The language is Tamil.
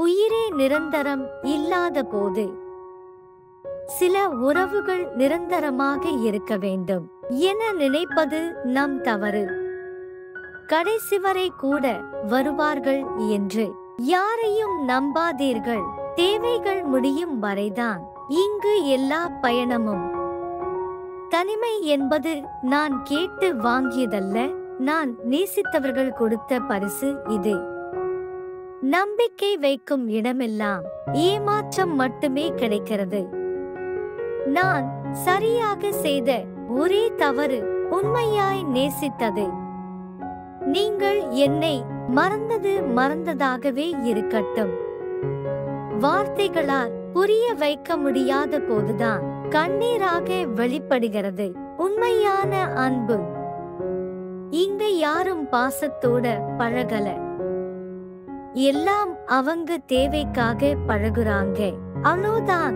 உயிரே நிரந்தரம் இல்லாத போது சில உறவுகள் நிரந்தரமாக இருக்க வேண்டும் என நினைப்பது நம் தவறு. கடைசி வரை கூட வருவார்கள் என்று யாரையும் நம்பாதீர்கள். தேவைகள் முடியும் வரைதான் இங்கு எல்லா பயணமும். தனிமை என்பது நான் கேட்டு வாங்கியதல்ல, நான் நேசித்தவர்கள் கொடுத்த பரிசு இது. நம்பிக்கை வைக்கும் இடமெல்லாம் ஏமாற்றம் மட்டுமே கிடைக்கிறது. நான் சரியாக செய்த ஒரே தவறு உண்மையாய் நேசித்தது. நீங்கள் என்னை மறந்தது மறந்ததாகவே இருக்கட்டும். வார்த்தைகளால் புரிய வைக்க முடியாத போதுதான் கண்ணீராக வெளிப்படுகிறது உண்மையான அன்பு. இங்க யாரும் பாசத்தோட பழகல, எல்லாம் அவங்க தேவைக்காக பழகுறாங்க. அவ்வளோதான்.